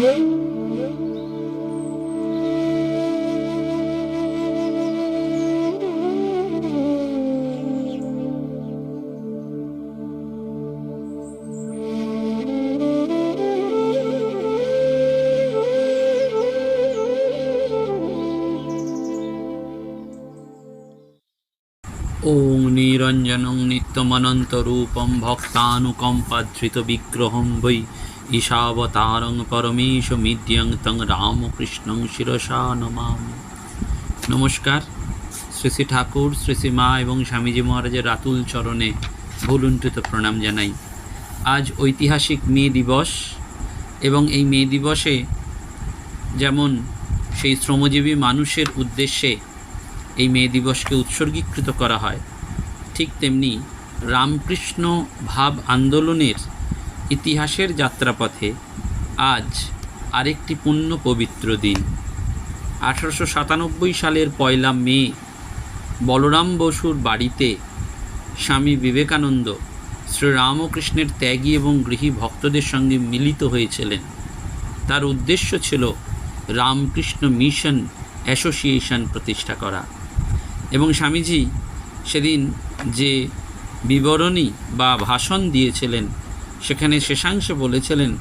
ওং নিরঞ্জনং নিত্যমনন্তরূপং ভক্তানুকম্পাধৃতবিগ্রহং বৈ ঈশাবতারং পরমেশমিদ্যং তং রামকৃষ্ণং শিরসা নমামি। নমস্কার। শ্রী শ্রী ঠাকুর, শ্রী শ্রী মা এবং স্বামীজি মহারাজের রাতুল চরণে ভুলুণ্ঠিত প্রণাম জানাই। আজ ঐতিহাসিক মে দিবস এবং এই মে দিবসে যেমন সেই শ্রমজীবী মানুষের উদ্দেশ্যে এই মে দিবসকে উৎসর্গীকৃত করা হয়, ঠিক তেমনি রামকৃষ্ণ ভাব আন্দোলনের ইতিহাসের যাত্রাপথে আজ আরেকটি পুণ্য পবিত্র দিন। 1897 সালের 1 মে বলরাম বসুর বাড়িতে স্বামী বিবেকানন্দ শ্রীরামকৃষ্ণের ত্যাগী এবং গৃহী ভক্তদের সঙ্গে মিলিত হয়েছিলেন। তার উদ্দেশ্য ছিল রামকৃষ্ণ মিশন অ্যাসোসিয়েশন প্রতিষ্ঠা করা। এবং স্বামীজি সেদিন যে বিবরণী বা ভাষণ দিয়েছিলেন সেখানে শেষাংশে বলেছিলেন,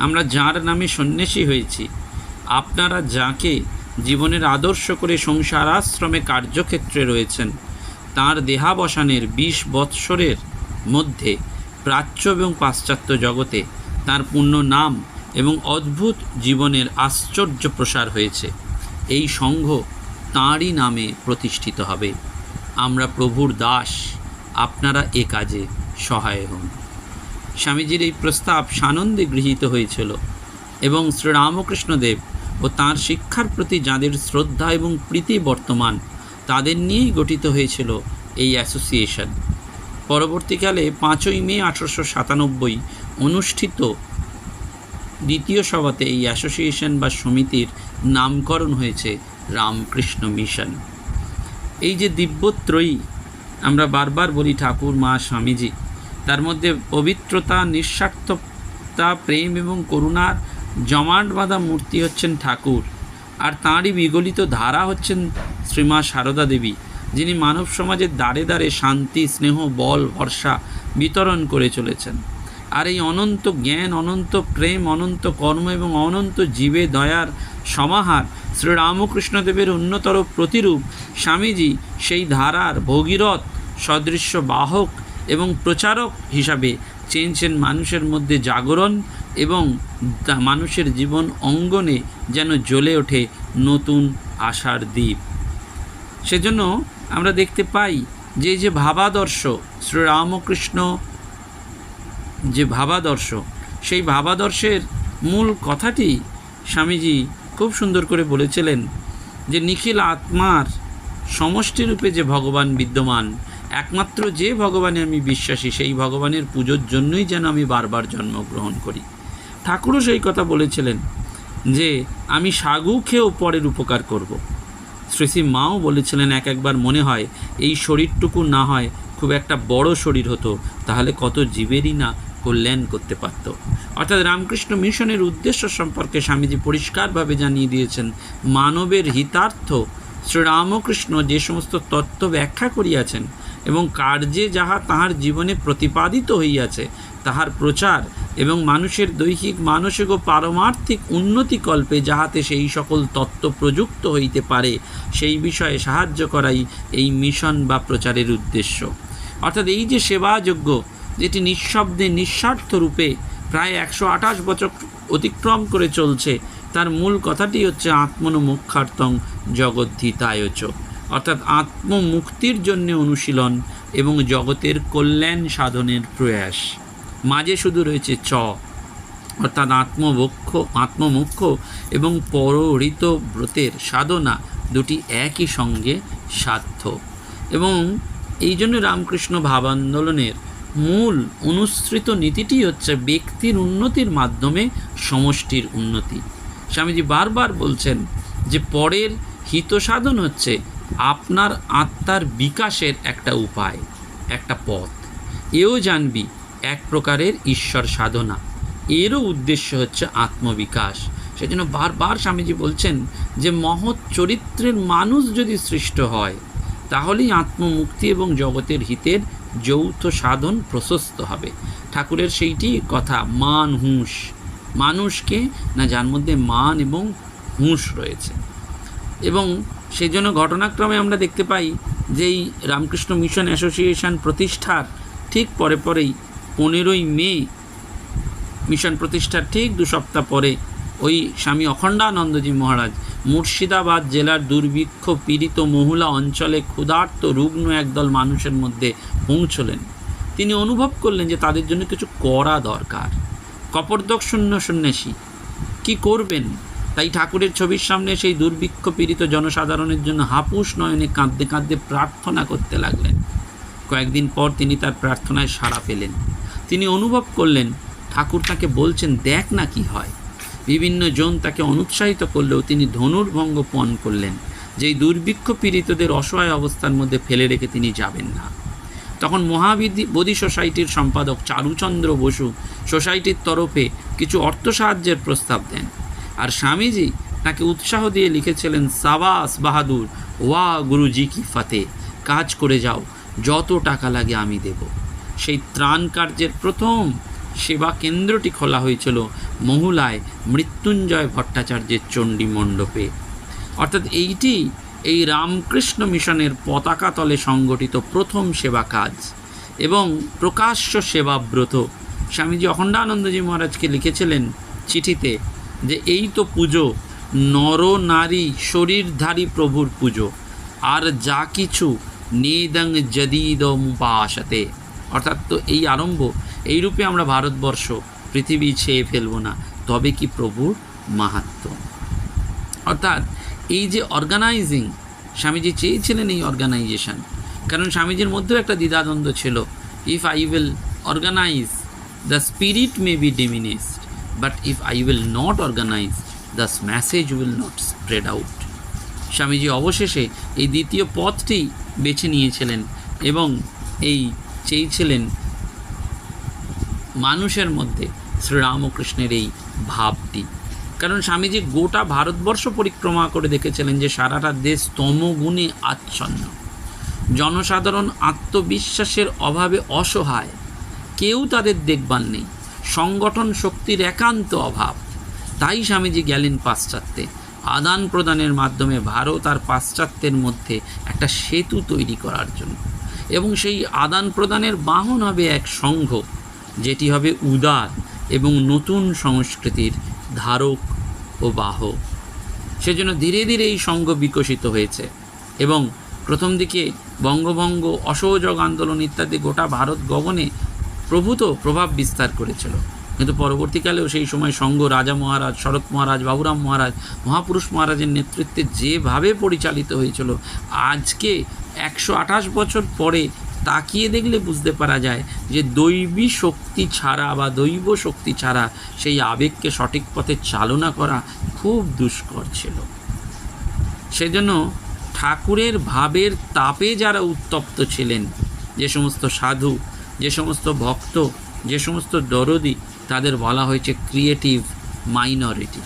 আমরা যার নামে সন্ন্যাসী হয়েছি, আপনারা যাকে জীবনের আদর্শ করে সংসারাশ্রমে কার্যক্ষেত্রে রয়েছেন, তাঁর দেহাবসানের 20 বৎসরের মধ্যে প্রাচ্য এবং পাশ্চাত্য জগতে তাঁর পূর্ণ নাম এবং অদ্ভুত জীবনের আশ্চর্য প্রসার হয়েছে। এই সংঘ তাঁরই নামে প্রতিষ্ঠিত হবে। আমরা প্রভুর দাস, আপনারা এ কাজে সহায় হন। স্বামীজির এই প্রস্তাব সানন্দে গৃহীত হয়েছিল এবং শ্রীরামকৃষ্ণদেব ও তাঁর শিক্ষার প্রতি যাঁদের শ্রদ্ধা এবং প্রীতি বর্তমান, তাদের নিয়েই গঠিত হয়েছিল এই অ্যাসোসিয়েশন। পরবর্তীকালে 5 মে 1897 অনুষ্ঠিত দ্বিতীয় সভাতে এই অ্যাসোসিয়েশন বা সমিতির নামকরণ হয়েছে রামকৃষ্ণ মিশন। এই যে দিব্যত্রয়ী আমরা বারবার বলি, ঠাকুর, মা, স্বামীজি, তার মধ্যে পবিত্রতা, নিঃস্বার্থতা, প্রেম এবং করুণার জমাট বাঁধা মূর্তি হচ্ছেন ঠাকুর, আর তাঁরই বিগলিত ধারা হচ্ছেন শ্রীমা সারদা দেবী, যিনি মানব সমাজের দ্বারে দ্বারে শান্তি, স্নেহ, বল, ভরসা বিতরণ করে চলেছেন। আর এই অনন্ত জ্ঞান, অনন্ত প্রেম, অনন্ত কর্ম এবং অনন্ত জীবে দয়ার সমাহার শ্রীরামকৃষ্ণদেবের অন্যতর প্রতিরূপ স্বামীজি সেই ধারার ভগীরথ সদৃশ্য বাহক এবং প্রচারক হিসাবে চেয়েছেন মানুষের মধ্যে জাগরণ এবং মানুষের জীবন অঙ্গনে যেন জ্বলে ওঠে নতুন আশার দ্বীপ। সেজন্য আমরা দেখতে পাই যে ভাবাদর্শ শ্রীরামকৃষ্ণ, যে ভাবাদর্শ, সেই ভাবাদর্শের মূল কথাটি স্বামীজি খুব সুন্দর করে বলেছিলেন যে নিখিল আত্মার সমষ্টিরূপে যে ভগবান বিদ্যমান, একমাত্র যে ভগবানে আমি বিশ্বাসী, সেই ভগবানের পুজোর জন্যই যেন আমি বারবার জন্মগ্রহণ করি। ঠাকুরও সেই কথা বলেছিলেন যে আমি সাগু খেয়েও পরের উপকার করব। শ্রী শ্রী মাও বলেছিলেন, একবার মনে হয় এই শরীরটুকু না হয় খুব একটা বড় শরীর হতো, তাহলে কত জীবেরই না কল্যাণ করতে পারত। অর্থাৎ রামকৃষ্ণ মিশনের উদ্দেশ্য সম্পর্কে স্বামীজি পরিষ্কারভাবে জানিয়ে দিয়েছেন, মানবের হিতার্থ শ্রীরামকৃষ্ণ যে সমস্ত তত্ত্ব ব্যাখ্যা করিয়াছেন এবং কার্যে যাহা তাহার জীবনে প্রতিপাদিত হইয়াছে, তাহার প্রচার এবং মানুষের দৈহিক, মানসিক ও পারমার্থিক উন্নতিকল্পে যাহাতে সেই সকল তত্ত্ব প্রযুক্ত হইতে পারে, সেই বিষয়ে সাহায্য করাই এই মিশন বা প্রচারের উদ্দেশ্য। অর্থাৎ এই যে সেবাযজ্ঞ, যেটি নিঃশব্দে নিঃস্বার্থ রূপে প্রায় 128 বছর অতিক্রম করে চলছে, তার মূল কথাটি হচ্ছে আত্মনো মোক্ষার্থং জগদ্ধিতায়চ, অর্থাৎ আত্মমুক্তির জন্য অনুশীলন এবং জগতের কল্যাণ সাধনের প্রয়াস। মাঝে শুধু রয়েছে অর্থাৎ আত্মমোক্ষ এবং পরহৃত ব্রতের সাধনা, দুটি একই সঙ্গে সাধ্য। এবং এই জন্য রামকৃষ্ণ ভাব আন্দোলনের মূল অনুসৃত নীতিটি হচ্ছে ব্যক্তির উন্নতির মাধ্যমে সমষ্টির উন্নতি। স্বামীজি বারবার বলছেন যে পরের হিত সাধন হচ্ছে আপনার আত্মার বিকাশের একটা উপায়, একটা পথ। এও জানবি এক প্রকারের ঈশ্বর সাধনা, এরও উদ্দেশ্য হচ্ছে আত্মবিকাশ। সেজন্য বারবার স্বামীজি বলছেন যে মহৎ চরিত্রের মানুষ যদি সৃষ্ট হয় তাহলেই আত্মমুক্তি এবং জগতের হিতের যৌথ সাধন প্রশস্ত হবে। ঠাকুরের সেইটি কথা, মান হুঁশ। মানুষকে না যার মধ্যে মান এবং হুঁশ রয়েছে। এবং সেই জন্য ঘটনাক্রমে আমরা দেখতে পাই যে এই রামকৃষ্ণ মিশন অ্যাসোসিয়েশন প্রতিষ্ঠার ঠিক পরেই 15ই মে মিশন প্রতিষ্ঠার ঠিক 2 সপ্তাহ পরে ওই স্বামী অখণ্ডানন্দজি মহারাজ মুর্শিদাবাদ জেলার দুর্ভিক্ষ পীড়িত মহুলা অঞ্চলে ক্ষুধার্ত রুগ্ন একদল মানুষের মধ্যে পৌঁছলেন। তিনি অনুভব করলেন যে তাদের জন্য কিছু করা দরকার। কপর্দক শূন্য সন্ন্যাসী কী করবেন? তাই ঠাকুরের ছবির সামনে সেই দুর্ভিক্ষ পীড়িত জনসাধারণের জন্য হাপুস নয়নে কাঁদতে কাঁদতে প্রার্থনা করতে লাগলেন। কয়েকদিন পর তিনি তার প্রার্থনায় সাড়া পেলেন। তিনি অনুভব করলেন ঠাকুর তাকে বলছেন, দেখ না কি হয়। বিভিন্ন জন তাকে অনুৎসাহিত করলেও তিনি ধনুর্ভঙ্গ পণ করলেন যে এই দুর্ভিক্ষ পীড়িতদের অসহায় অবস্থার মধ্যে ফেলে রেখে তিনি যাবেন না। তখন বোধি সোসাইটির সম্পাদক চারুচন্দ্র বসু সোসাইটির তরফে কিছু অর্থ সাহায্যের প্রস্তাব দেন। আর স্বামীজি তাকে উৎসাহ দিয়ে লিখেছিলেন, সাবাস বাহাদুর, ওয়া গুরুজি কি ফাতে, কাজ করে যাও, যত টাকা লাগে আমি দেব। সেই ত্রাণ কার্যের প্রথম সেবা কেন্দ্রটি খোলা হয়েছিল মহুলায় মৃত্যুঞ্জয় ভট্টাচার্যের চণ্ডী মণ্ডপে। অর্থাৎ এইটি এই রামকৃষ্ণ মিশনের পতাকা তলে সংগঠিত প্রথম সেবা কাজ এবং প্রকাশ্য সেবাব্রত। স্বামীজি অখণ্ডানন্দজি মহারাজকে লিখেছিলেন চিঠিতে যে এই তো পুজো, নর নারী শরীরধারী প্রভুর পুজো, আর যা কিছু নেদং যদিদমুপাসতে। অর্থাৎ তো এই আরম্ভ, এইরূপে আমরা ভারতবর্ষ পৃথিবী ছেয়ে ফেলব না, তবে কি প্রভুর মাহাত্ম্য। অর্থাৎ এই যে অর্গানাইজিং, স্বামীজি চেয়েছিলেন এই অর্গানাইজেশন, কারণ স্বামীজির মধ্যেও একটা দ্বিধাদ্বন্দ্ব ছিল। If I will organise, the spirit may be diminished, but if I will not organise, the message will not spread out. Swamiji অবশেষে এই দ্বিতীয় পথটি বেছে নিয়েছিলেন এবং এই চেয়েছিলেন মানুষের মধ্যে শ্রীরামকৃষ্ণের এই ভাবটি। কারণ স্বামীজি গোটা ভারতবর্ষ পরিক্রমা করে দেখেছিলেন যে সারাটা দেশ তমগুণে আচ্ছন্ন, জনসাধারণ আত্মবিশ্বাসের অভাবে অসহায়, কেউ তাদের দেখভাল নেই, সংগঠন শক্তির একান্ত অভাব। তাই স্বামীজি গেলেন পাশ্চাত্যে, আদান প্রদানের মাধ্যমে ভারত আর পাশ্চাত্যের মধ্যে একটা সেতু তৈরি করার জন্য। এবং সেই আদান প্রদানের বাহন হবে এক সংঘ, যেটি হবে উদার এবং নতুন সংস্কৃতির ধারক ও বাহক। সেজন্য ধীরে ধীরে এই সংঘ বিকশিত হয়েছে এবং প্রথম দিকে বঙ্গভঙ্গ, অসহযোগ আন্দোলন ইত্যাদি গোটা ভারত গগনে প্রভূত প্রভাব বিস্তার করেছিল। কিন্তু পরবর্তীকালেও সেই সময় সংঘ রাজা মহারাজ, শরৎ মহারাজ, বাবুরাম মহারাজ, মহাপুরুষ মহারাজের নেতৃত্বে যেভাবে পরিচালিত হয়েছিল, আজকে 128 বছর পরে তাকিয়ে দেখলে বুঝতে পারা যায় যে দৈবী শক্তি ছাড়া বা দৈব শক্তি ছাড়া সেই আবেগকে সঠিক পথে চালনা করা খুব দুষ্কর ছিল। সেজন্য ঠাকুরের ভাবের তাপে যারা উত্তপ্ত ছিলেন, যে সমস্ত সাধু, যে সমস্ত ভক্ত, যে সমস্ত দরদি, তাদের বলা হয়েছে ক্রিয়েটিভ মাইনরিটি।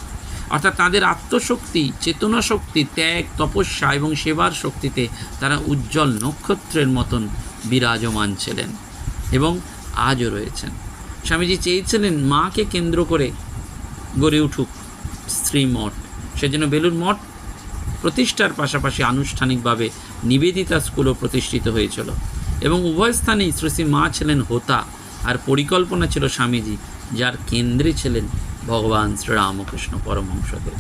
অর্থাৎ তাদের আত্মশক্তি, চেতনা শক্তি, ত্যাগ, তপস্যা এবং সেবার শক্তিতে তারা উজ্জ্বল নক্ষত্রের মতন বিরাজমান ছিলেন এবং আজও রয়েছেন। স্বামীজি চেয়েছিলেন মাকে কেন্দ্র করে গড়ে উঠুক শ্রীমঠ। সেজন্য বেলুড় মঠ প্রতিষ্ঠার পাশাপাশি আনুষ্ঠানিকভাবে নিবেদিতা স্কুলও প্রতিষ্ঠিত হয়েছিল এবং উভয় স্থানেই শ্রী শ্রী মা ছিলেন হোতা আর পরিকল্পনা ছিল স্বামীজি, যার কেন্দ্রে ছিলেন ভগবান শ্রীরামকৃষ্ণ পরমহংসদেব।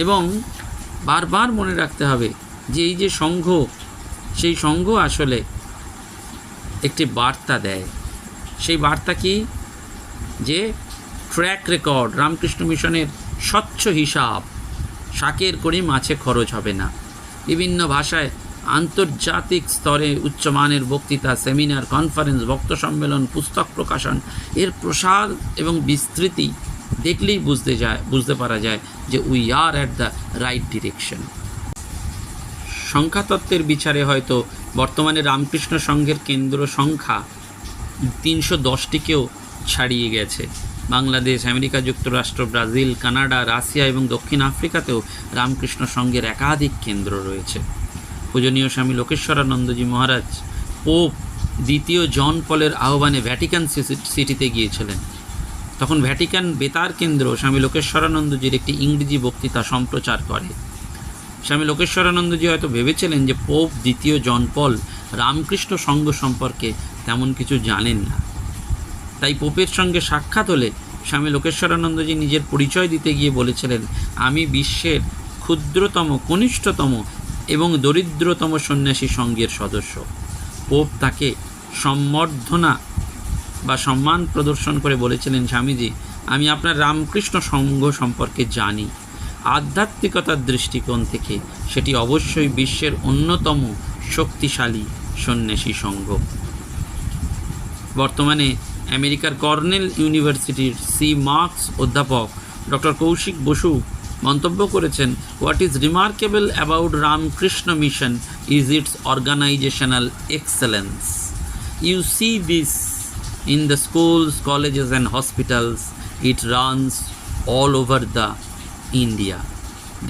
এবং বারবার মনে রাখতে হবে যে এই যে সংঘ, সেই সংঘ আসলে একটি বার্তা দেয়। সেই বার্তা কি? যে ট্র্যাক রেকর্ড, রামকৃষ্ণ মিশনের স্বচ্ছ হিসাব, শাকের করি মাছে খরচ হবে না। বিভিন্ন ভাষায় আন্তর্জাতিক স্তরে উচ্চমানের বক্তৃতা, সেমিনার, কনফারেন্স, বক্তা সম্মেলন, পুস্তক প্রকাশন, এর প্রসার এবং বিস্তৃতি দেখলেই বুঝতে পারা যায় যে we are at the right direction. সংখ্যাতত্ত্বের বিচারে হয়তো বর্তমানে রামকৃষ্ণ সংঘের কেন্দ্র সংখ্যা 310টিকেও ছাড়িয়ে গেছে। বাংলাদেশ, আমেরিকা যুক্তরাষ্ট্র, ব্রাজিল, কানাডা, রাশিয়া এবং দক্ষিণ আফ্রিকাতেও রামকৃষ্ণ সংঘের একাধিক কেন্দ্র রয়েছে। পূজনীয় স্বামী লোকেশ্বরানন্দজি মহারাজ পোপ দ্বিতীয় জন পলের আহ্বানে ভ্যাটিকান সিটিতে গিয়েছিলেন। তখন ভ্যাটিকান বেতার কেন্দ্র স্বামী লোকেশ্বরানন্দজির একটি ইংরেজি বক্তৃতা সম্প্রচার করে। স্বামী লোকেশ্বরানন্দজি হয়তো ভেবেছিলেন যে পোপ দ্বিতীয় জন পল রামকৃষ্ণ সংঘ সম্পর্কে তেমন কিছু জানেন না। তাই পোপের সঙ্গে সাক্ষাৎ হলে স্বামী লোকেশ্বরানন্দজি নিজের পরিচয় দিতে গিয়ে বলেছিলেন, আমি বিশ্বের ক্ষুদ্রতম, কনিষ্ঠতম এবং দরিদ্রতম সন্ন্যাসী সংঘের সদস্য। পোপ তাকে সম্বর্ধনা বা সম্মান প্রদর্শন করে বলেছিলেন, স্বামীজি, আমি আপনার রামকৃষ্ণ সংঘ সম্পর্কে জানি। আধ্যাত্মিকতার দৃষ্টিকোণ থেকে সেটি অবশ্যই বিশ্বের অন্যতম শক্তিশালী সন্ন্যাসী সংঘ। বর্তমানে আমেরিকার কর্নেল ইউনিভার্সিটির সি মার্কস অধ্যাপক ডক্টর কৌশিক বসু মন্তব্য করেছেন, what is remarkable about Ramakrishna Mission is its organisational excellence. You see this in the schools, colleges and hospitals. It runs all over the India.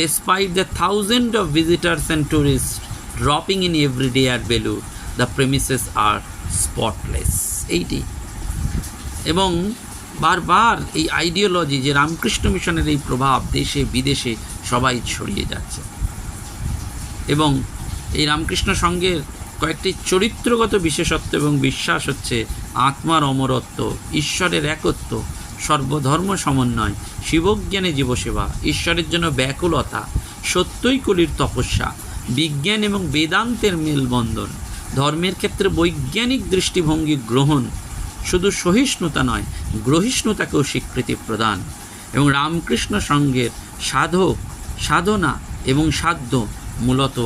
Despite the thousands of visitors and tourists dropping in every day at Belur, the premises are spotless. এইটি এবং বারবার এই ideology যে রামকৃষ্ণ মিশনের এই প্রভাব দেশে বিদেশে সবাই ছড়িয়ে যাচ্ছে এবং এই রামকৃষ্ণ সংঘের কয়েকটি চরিত্রগত বিশেষত্ব এবং বিশ্বাস হচ্ছে আত্মার অমরত্ব, ঈশ্বরের একত্ব, সর্বধর্ম সমন্বয়, শিবজ্ঞানে জীবসেবা, ঈশ্বরের জন্য ব্যাকুলতা, সত্যই কলির তপস্যা, বিজ্ঞান এবং বেদান্তের মেলবন্ধন, ধর্মের ক্ষেত্রে বৈজ্ঞানিক দৃষ্টিভঙ্গি গ্রহণ, শুধু সহিষ্ণুতা নয় গ্রহিষ্ণুতাকেও স্বীকৃতি প্রদান এবং রামকৃষ্ণ সংঘের সাধক, সাধনা এবং সাধ্য মূলত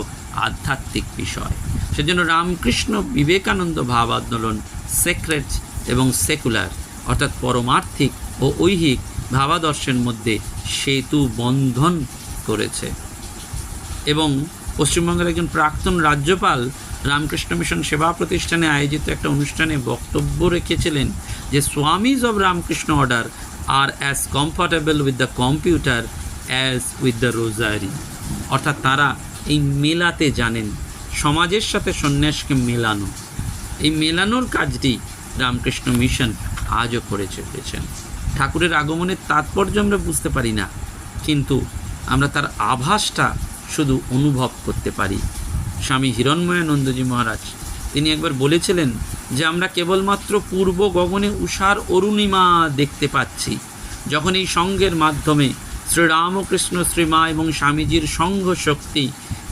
আধ্যাত্মিক বিষয়। সেজন্য রামকৃষ্ণ বিবেকানন্দ ভাব আন্দোলন সেক্রেট এবং সেকুলার অর্থাৎ পরমার্থিক ও ঐহিক ভাবাদর্শের মধ্যে সেতু বন্ধন করেছে। এবং পশ্চিমবঙ্গের একজন প্রাক্তন রাজ্যপাল রামকৃষ্ণ মিশন সেবা প্রতিষ্ঠানে আয়োজিত একটা অনুষ্ঠানে বক্তব্য রেখেছিলেন যে Swamis of Ramakrishna Order are as comfortable with the computer as with the rosary. অর্থাৎ তারা এই মেলাতে জানেন, সমাজের সাথে সন্ন্যাসকে মেলানো, এই মেলানোর কাজটি রামকৃষ্ণ মিশন আজও করে চলেছেন। ঠাকুরের আগমনের তাৎপর্য আমরা বুঝতে পারি না, কিন্তু আমরা তার আভাসটা শুধু অনুভব করতে পারি। স্বামী হিরণ্ময়ানন্দজি মহারাজ তিনি একবার বলেছিলেন যে আমরা কেবলমাত্র পূর্ব গগনে উষার অরুণিমা দেখতে পাচ্ছি। যখন এই সঙ্ঘের মাধ্যমে শ্রীরামকৃষ্ণ, শ্রীমা এবং স্বামীজির সংঘ শক্তি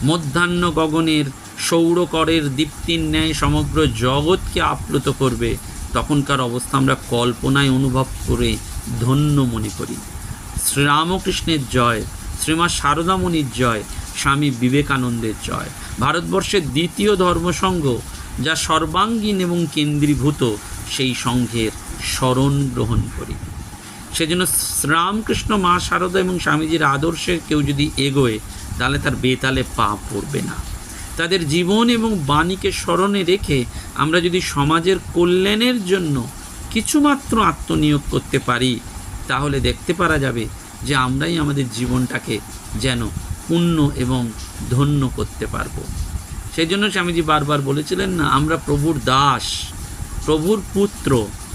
মধ্যাহ্ন গগনের সৌরকরের দীপ্তির ন্যায় সমগ্র জগৎকে আপ্লুত করবে, তখনকার অবস্থা আমরা কল্পনায় অনুভব করে ধন্য মনে করি। শ্রীরামকৃষ্ণের জয়, শ্রীমা শারদামণির জয়, স্বামী বিবেকানন্দের জয়। ভারতবর্ষের দ্বিতীয় ধর্মসংঘ যা সর্বাঙ্গীন এবং কেন্দ্রীভূত, সেই সংঘের শরণ গ্রহণ করি। সেজন্য শ্রীরামকৃষ্ণ, মা শারদা এবং স্বামীজির আদর্শে কেউ যদি এগোয় তাহলে তার বেতালে পা পড়বে না। তাদের জীবন এবং বাণীকে স্মরণে রেখে আমরা যদি সমাজের কল্যাণের জন্য কিছুমাত্র আত্মনিয়োগ করতে পারি, তাহলে দেখতে পারা যাবে যে আমরাই আমাদের জীবনটাকে যেন পূর্ণ এবং ধন্য করতে পারবো। সেই জন্য স্বামীজি বারবার বলেছিলেন না, আমরা প্রভুর দাস, প্রভুর পুত্র,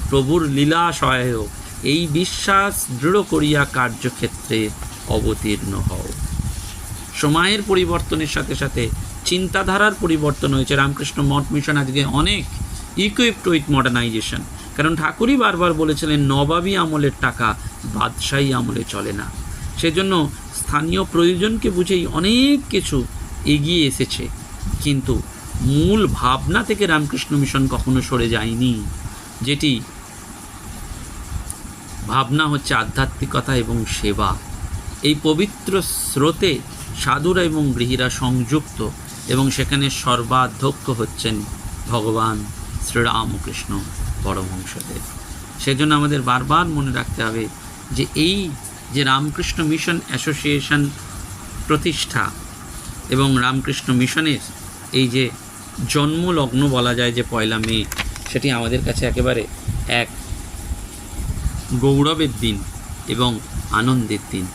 প্রভুর লীলা সহায়ক, এই বিশ্বাস দৃঢ় করিয়া কার্যক্ষেত্রে অবতীর্ণ হও। সময়ের পরিবর্তনের সাথে সাথে চিন্তাধারার পরিবর্তন হয়েছে। রামকৃষ্ণ মঠ মিশন আজকে অনেক ইকুইপড উইথ মডার্নাইজেশন, কারণ ঠাকুরই বারবার বলেছিলেন নবাবী আমলের টাকা বাদশাহী আমলে চলে না। সেজন্য স্থানীয় প্রয়োজনকে বুঝেই অনেক কিছু এগিয়ে এসেছে, কিন্তু মূল ভাবনা থেকে রামকৃষ্ণ মিশন কখনো সরে যায়নি, যেটি ভাবনা হচ্ছে আধ্যাত্মিকতা এবং সেবা। এই পবিত্র স্রোতে সাধুরা এবং গৃহীরা সংযুক্ত এবং সেখানে সর্বাধ্যক্ষ হচ্ছেন ভগবান শ্রীরামকৃষ্ণ পরমহংসদেব। সেজন্য আমাদের বারবার মনে রাখতে হবে যে এই যে রামকৃষ্ণ মিশন অ্যাসোসিয়েশন প্রতিষ্ঠা এবং রামকৃষ্ণ মিশনের এই যে জন্মলগ্ন বলা যায় যে 1 মে, সেটি আমাদের কাছে একেবারে এক গৌরবের দিন এবং আনন্দের দিন।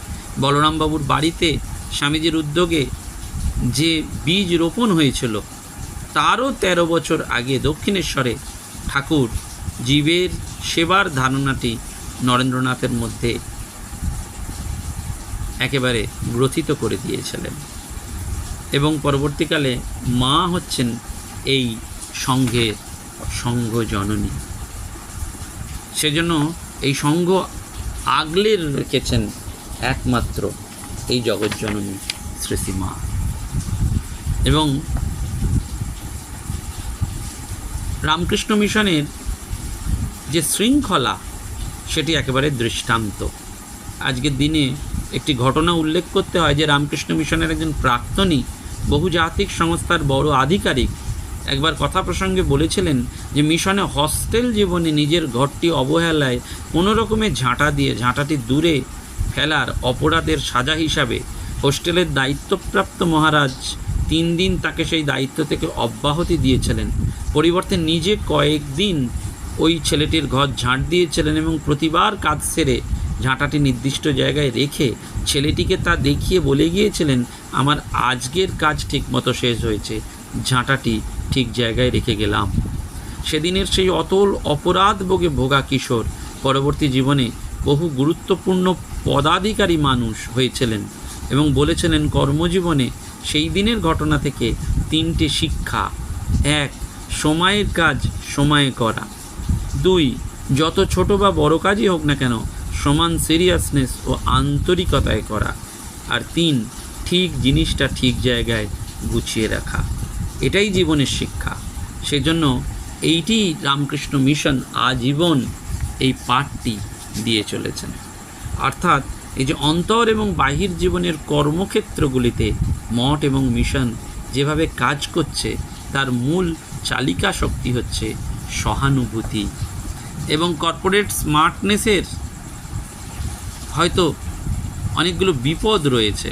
বলরামবাবুর বাড়িতে স্বামীজির উদ্যোগে যে বীজ রোপণ হয়েছিল তারও ১৩ বছর আগে দক্ষিণেশ্বরে ঠাকুর জীবের সেবার ধারণাটি নরেন্দ্রনাথের মধ্যে একেবারে গ্রথিত করে দিয়েছিলেন এবং পরবর্তীকালে মা হচ্ছেন এই সংঘের সংঘ জননী। সেজন্য এই সংঘ আগলে রেখেছেন একমাত্র এই জগৎজননী শ্রী শ্রী মা। এবং রামকৃষ্ণ মিশনের যে শৃঙ্খলা সেটি একেবারে দৃষ্টান্ত। আজকের দিনে একটি ঘটনা উল্লেখ করতে হয় যে রামকৃষ্ণ মিশনের একজন প্রাক্তনী বহুজাতিক সংস্থার বড় আধিকারিক একবার কথা প্রসঙ্গে বলেছিলেন যে মিশনে হস্টেল জীবনে নিজের ঘরটি অবহেলায় কোনো রকমে ঝাঁটাটি দূরে ফেলার অপরাধের সাজা হিসাবে হোস্টেলের দায়িত্বপ্রাপ্ত মহারাজ ৩ দিন তাকে সেই দায়িত্ব থেকে অব্যাহতি দিয়েছিলেন। পরিবর্তে নিজে কয়েকদিন ওই ছেলেটির ঘর ঝাঁট দিয়েছিলেন এবং প্রতিবার কাজ সেরে ঝাঁটাটি নির্দিষ্ট জায়গায় রেখে ছেলেটিকে তা দেখিয়ে বলে গিয়েছিলেন, আমার আজকের কাজ ঠিকমতো শেষ হয়েছে, ঝাঁটাটি ঠিক জায়গায় রেখে গেলাম। সেদিনের সেই অতল অপরাধভোগে ভোগা কিশোর পরবর্তী জীবনে বহু গুরুত্বপূর্ণ পদাধিকারী মানুষ হয়েছিলেন এবং বলেছিলেন কর্মজীবনে সেই দিনের ঘটনা থেকে 3টে শিক্ষা: 1. সময়ের কাজ সময়ে করা। 2. যত ছোট বা বড় কাজই হোক না কেন সমান সিরিয়াসনেস ও আন্তরিকতায় করা। আর 3. ঠিক জিনিসটা ঠিক জায়গায় গুছিয়ে রাখা। এটাই জীবনের শিক্ষা। সেজন্য এইটি রামকৃষ্ণ মিশন আজীবন এই পাঠটি দিয়ে চলেছেন। অর্থাৎ এই যে অন্তর এবং বাহির জীবনের কর্মক্ষেত্রগুলিতে মঠ এবং মিশন যেভাবে কাজ করছে তার মূল চালিকা শক্তি হচ্ছে সহানুভূতি। এবং কর্পোরেট স্মার্টনেসের হয়তো অনেকগুলো বিপদ রয়েছে,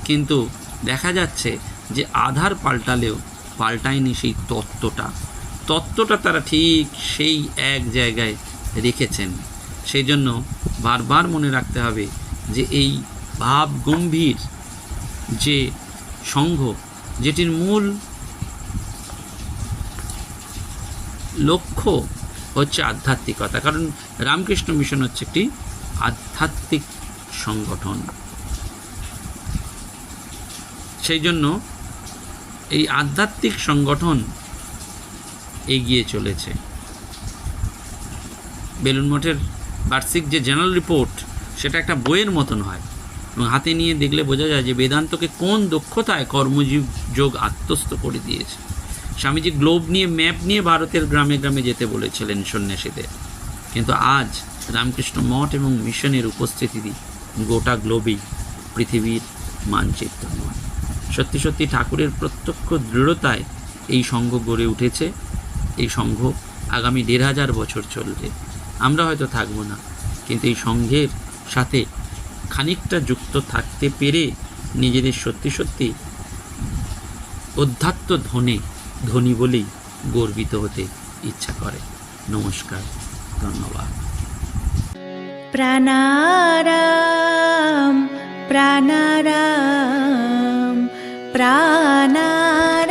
কিন্তু দেখা যাচ্ছে যে আধার পাল্টালেও পাল্টায়নি সেই তত্ত্বটা তারা ঠিক সেই এক জায়গায় রেখেছেন। সেই জন্য বারবার মনে রাখতে হবে যে এই ভাব গম্ভীর যে সংঘ, যেটির মূল লক্ষ্য হচ্ছে আধ্যাত্মিকতা, কারণ রামকৃষ্ণ মিশন হচ্ছে একটি আধ্যাত্মিক সংগঠন। সেই জন্য এই আধ্যাত্মিক সংগঠন এগিয়ে চলেছে। বেলুড় মঠের বার্ষিক যে জেনারেল রিপোর্ট সেটা একটা বইয়ের মতন হয় এবং হাতে নিয়ে দেখলে বোঝা যায় যে বেদান্তকে কোন দক্ষতায় কর্মজীব যোগ আত্মস্থ করে দিয়েছে। স্বামীজি গ্লোব নিয়ে ম্যাপ নিয়ে ভারতের গ্রামে গ্রামে যেতে বলেছিলেন সন্ন্যাসীদের, কিন্তু আজ রামকৃষ্ণ মঠ এবং মিশনের উপস্থিতি গোটা গ্লোবেই পৃথিবীর মানচিত্রময়। সত্যি সত্যি ঠাকুরের প্রত্যক্ষ দৃঢ়তায় এই সংঘ গড়ে উঠেছে। এই সংঘ আগামী ১৫০০ বছর চলবে। আমরা হয়তো থাকবো না, কিন্তু এই সংঘের সাথে খানিকটা যুক্ত থাকতে পেরে নিজেদের সত্যি সত্যি অধ্যাত্ম ধনী বলেই গর্বিত হতে ইচ্ছা করে। নমস্কার, ধন্যবাদ। প্রাণারাম প্রাণারাম প্রাণারাম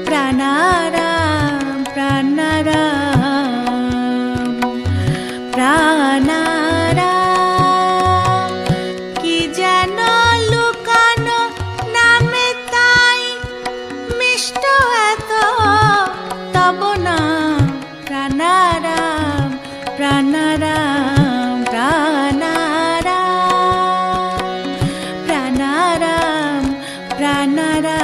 প্রাণারাম প্রাণারাম প্রাণারাম। কি যেন লুকানো নামে তাই মিষ্ট এত তব নাম। প্রাণারাম প্রাণারাম প্রাণারাম প্রাণারাম প্রাণারাম।